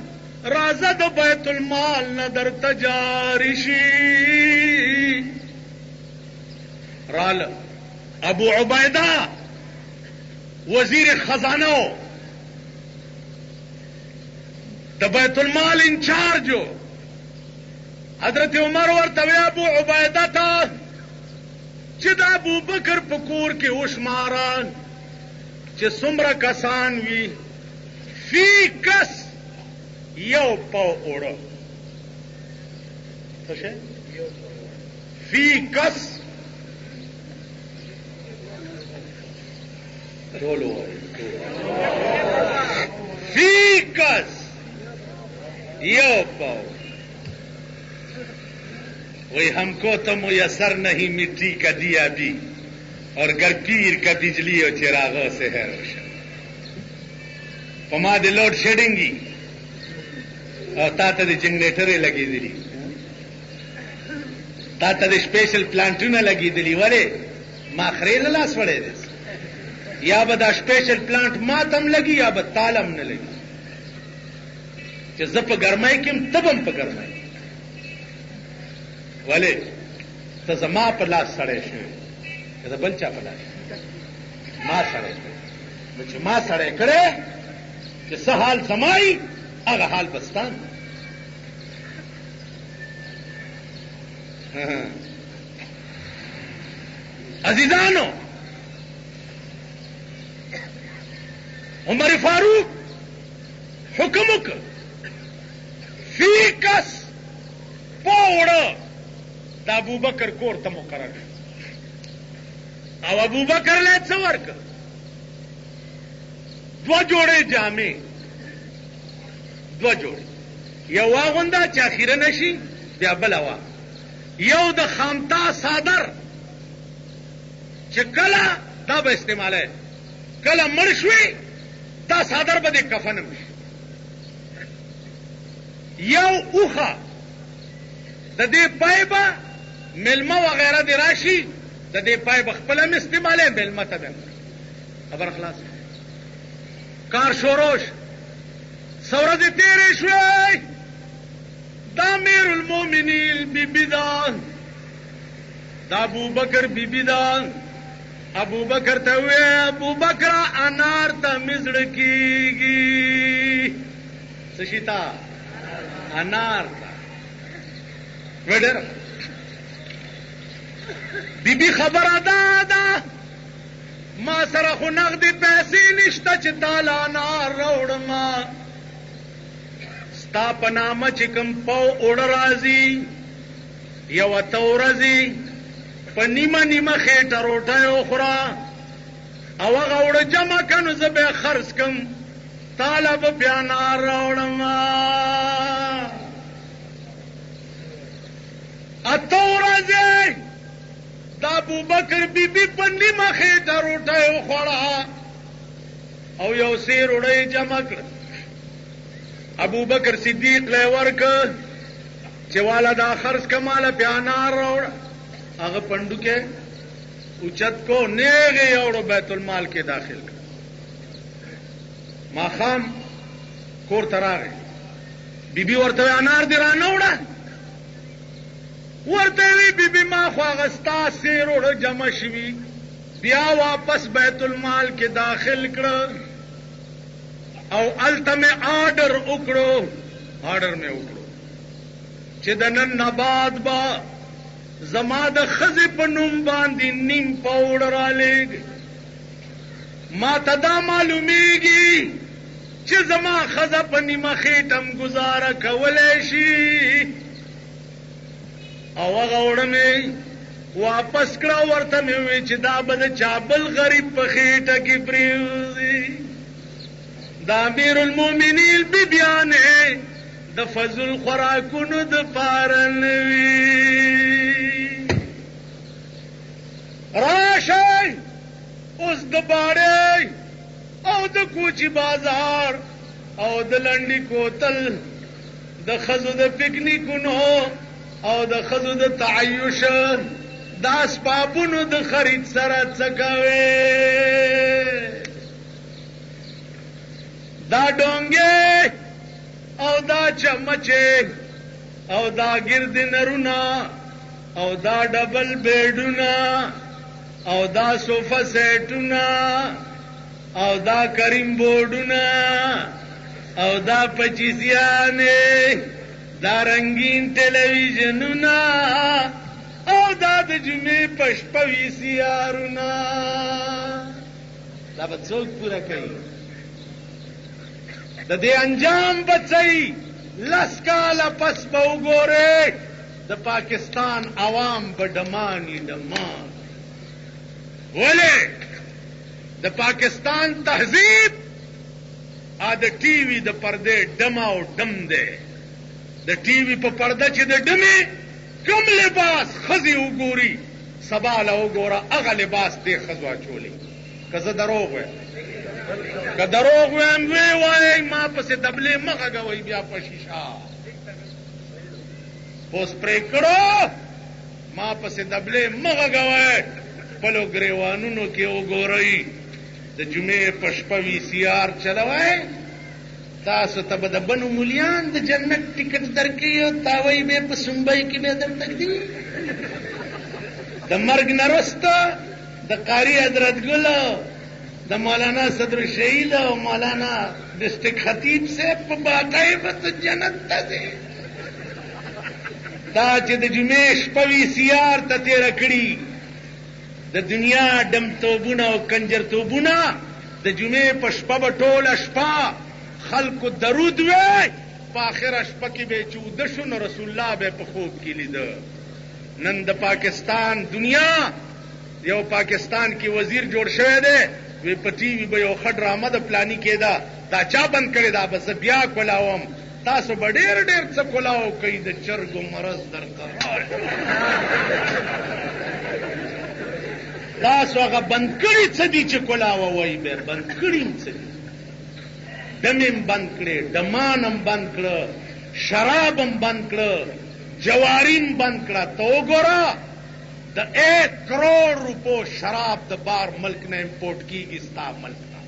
رازه د بیت المال نه درته جاری شي رال ابو عبیده وزیر خزانه د بیت المال انچارجو حضرت عمر ورته ابو عبیده ته چې د ابو بکر په کور کې وشماران چې څومره کسان وي فی کس یو پاو اوړه څه شي فی کس ټولو فی کس یو پاو وہی ہم کو تو میسر نہیں مٹی کا دیا بھی اور گر پیر کا بجلی اور چراغوں سے ہے روشن پما دے لوڈ شیڈنگ گی اور تاتا دے جنریٹر لگی دلی تاتا دے اسپیشل پلانٹونه لگی دلی ورے ما خریل لاس وڑے دے یا بدا اسپیشل پلانٹ ما تم لگی یا بد تالم نہ لگی کہ زپ گرمائی کم تبم پا گرمائی ولې ته زما په لاس سړی شوې که د بل چا په لاس ما سړی کړی نو چې ما سړی کړی چې څه حال زمای هغه حال بستان عزیزانو عمر فاروق حکم وکړ فی کس پوړه د ابوبکر کور ته مقرر او ابوبکر له څه ورکړ 2 جوړې جامې 2 جوړې یو واغونده چې اخیره نشي بیا بل وا یو د خامتا صادر چې کله دا به استعماله کله مړ شوي دا صادر به د کفن شي یو اوخه د دې پایبه ملمه وغیرہ دی راشي د دې پایبه خپل هم استعماله ملمه ته ده خبر خلاص کار شوروش سورج تیرې شوي دا امیر المؤمنین بی بی دا ابوبکر بی بی دا ابوبکر ته وې ابوبکر انار ته مزړ کیږي څه شيتا انار ته وډر بی بی خبره ده ما سره خو نغدي پیسې نشته چې تعالی انار راوړم ستا په نامه چې کوم پاو اوړه راځي یو تورځي په نیمه خېټه روټۍ وخوره او هغه اوړه جمع کنو زه به خرڅ کم تعالی به بیا انار راوړم اتورځي دا ابوبکر بی بی په نیمه خېټه روټۍ وخوړه او یو سیر وړی جمع کړ ابوبکر صدیق له ورک چې والا دا خرڅ کماله پیانار راوړ هغه پندو کې اوچت کو نیغه یوړو بیت المال کې داخل کړ ماخام کور تراغه بیبي ورته انار دی را نه وړه ورته وی بیبي ما خو غستا سیر وړ جمع شوی بیا واپس بیت المال کې داخل کړ او التمه آرڈر وکړو چې د نن نباد با زما د خزې په نوم باندې نیم پاوډر آلېږ ما ته دا معلومیږي چې زما خزه په نیمه خېټم گزاره کولی شي او هغه وړه مې واپس کړه ورته مې وویل چې دا به د چا بل غریب په خېټه کې پرېوځي دا امیر المؤمنین بی بیانې د فضل خوراکونو د پاره نوي راشئ اوس د باړې او د کوچي بازار او د لنډي کوتل د خزو د پکنیکونو او د خزو د تعیش د اسبابونو د خرید سره څه کوي دا ډونګې او دا چمچې او دا ګرد نرونه او دا ډبل بیډونه او دا صوفه سیټونه او دا کریم بورډونه او دا پچیسیانې دا رنگین ټلویزیونونه او دا د جمعې په شپه ویسیارونه دا به څوک پوره کوي د دې انجام بچي لس کاله پس به وګورئ د پاکستان عوام به ډماني ډمان ولې د پاکستان تهذیب د ټي وي د پردې ډم او ډم دی د ټي وي په پرده چې د ډمې کوم لباس ښځې وګوري سبا له وګوره هغه لباس دې ښځو اچولی که زه دروغ وایم که دروغ وایم وی وایئ ما پسې دبلې مه غږوئ بیا په شیشه اوس پرې کړو ما پسې دبلې مه غږوئ خپلو ګریوانونو کې وګورئ د جمعې په شپه وي سی آر چلوئ تاسو ته به د بنو مولیان د جنت ټکټ درکوي او تاوی به په سنبۍ کې به درته ږدي د مرګ نه وروسته د قاري حضرت ګل د مولانا صدر الشهید او مولانا ډسټرکټ خطیب صاحب په باټۍ به ته جنت ته ځې دا چې د جمعې شپه وي سی آر ته تېره کړي د دنیا ډمتوبونه او کنجرتوبونه د جمعې په شپه به ټوله شپه خلکو درود وی په آخره شپه کې به چې وده شو نو رسول الله به په خوب کې لیده. نن د پاکستان دنیا یو پاکستان کې وزیر جوړ شوی دی، وی په ټي وي به یو ښه ډرامه د پلاني کېده، دا چا بند کړې ده؟ بس بیا کولاوم. تاسو به ډېر ډېر څه کولاو کوي، د چرګو مرض درته راشي. تاسو هغه بند کړي څه دي چې کولاوه وایي به بند کړي څه دي؟ دمیم بند کړې، دمانم بند کړه، شرابم بند کړه، جوارین بند کړه. ته وګوره د 1 کروڑ روپو شراب د بار ملک نه امپورټ کیږي ستا ملک نه.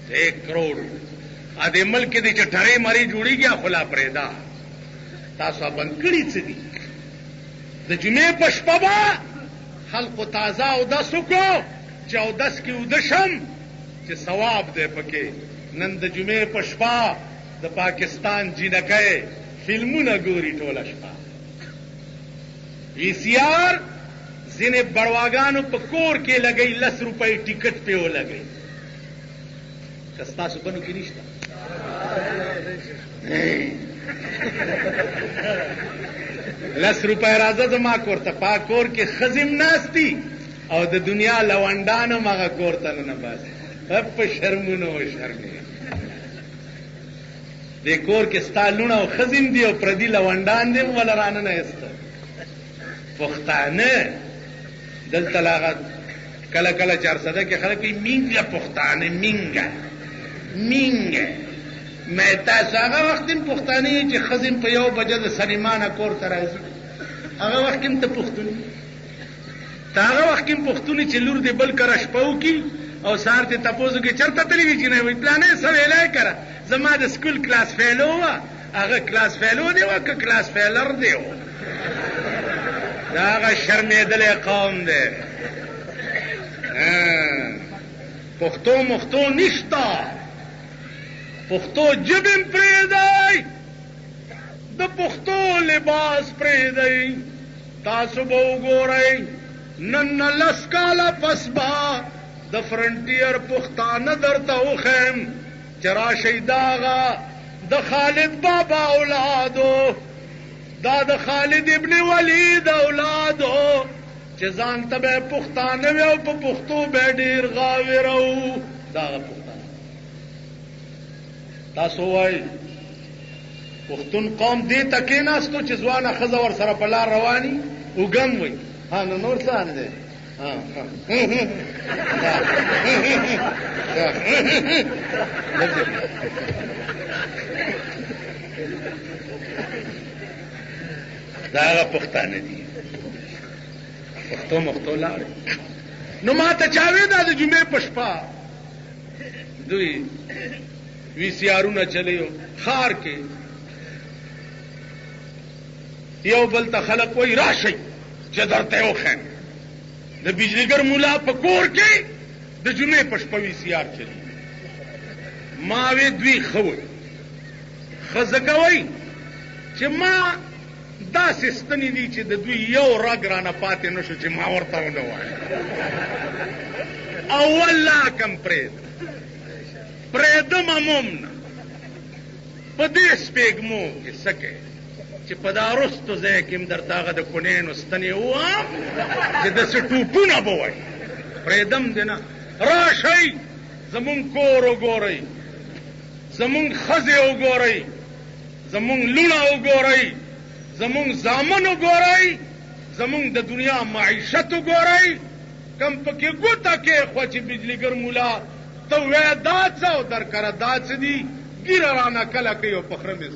1 کروڑ ا دې ملک کې د چټړې مری جوړیږي خلا پرېدا. تاسو بند کړي څه دي؟ د جمعې په شپه به خلقو تازه اودس وکړو چې اودس کې اوده شم چې ثواب دی پکې. نن د جمعې په شپه د پاکستان جینکۍ فلمونه ګوري ټوله شپه. وی سی آر ځینې بړواګانو په کور کې لګئ، 10 روپۍ ټیکټ پې ولګئ. که ستاسو بنو کې نشته 10 روپۍ راځه زما کور ته. پا کور کې ښځې م ناستي او د دنیا لونډان هم هغه کور ته نه باسي. په شرمونو و شرمې دې کور کې ستا لوڼه او ښځې م دي او پردي لونډان دي م وله رانه ایسته. پښتانه دلته لاغه کله کله 400 کې خلک وایي مینګه پښتانه مینګه مینګه. مې تاسو هغه وخت هم پښتانه چې ښځې په 1 بجه د سلیمانه کور ته راځي، هغه وخت هم ته پښتون، ته هغه وخت هم پښتون چې لور دې بل کره شپه وکړي او سهار ته تپوس وکړي چېرته تللی وي چې نه وایي پلانې څه ویلی کړه زما د سکول کلاس فیلو وه. هغه کلاس فیلو دی وه که کلاس فیلر دی و؟ دا هغه شرمېدلی قوم دی. پښتو مختو نشته، پښتو ژبې م پرېږدئ، د پښتو لباس پرېږدئ. تاسو به وګورئ نن 10 کاله پس به د فرنټیر پښتانه درته وښیم چې راشئ داغه د خالد بابا اولادو، دا د خالد ابن ولید اولادو چې ځان ته به پښتانه وي او په پښتو به ډېر غاوره وو. دغه پښتانه تاسو وایئ پښتون قوم دې ته کېناستو چې ځوانه ښځه ورسره په لار رواني وګن وي. ها نو نور څه نه دی؟ دا هغه پښتانه دي، پښتو مختو لاړې. نو ما ته چا وې دا د جمعې په شپه دوی وی سی آرونه چلیو ښار کې، یو بل ته خلک وایي راشئ چې درته یې وښیم. د بجلیګر مولا په کور کې د جمعې په شپه وی سی آر چلی. ما وې دوی ښه وایي، ښه ځکه وایي چې ما داسې ستنې دي چې د دوی یو رګ رانه پاتې نه شو چې ما ورته ونه وایم. اول لاکم پرېږدم هم نه په دې سپېږمو کې څه کوې چې په دا رستو ځای کې م درته هغه د کونینو ستنې ووایم چې داسې ټوپونه به وایي. پرېږدم دې نه. راشئ زمونږ کور وګورئ، زمونږ ښځې وګورئ، زمونږ لوڼه وګورئ، زمونږ زامن وګورئ، زمونږ د دنیا معیشت وګورئ. کم پکې ګوته کېښوه چې بجلیګر مولا ته وایه دا څه او در کره دا څه دي، ګیره رانه کله کوي او په خره مې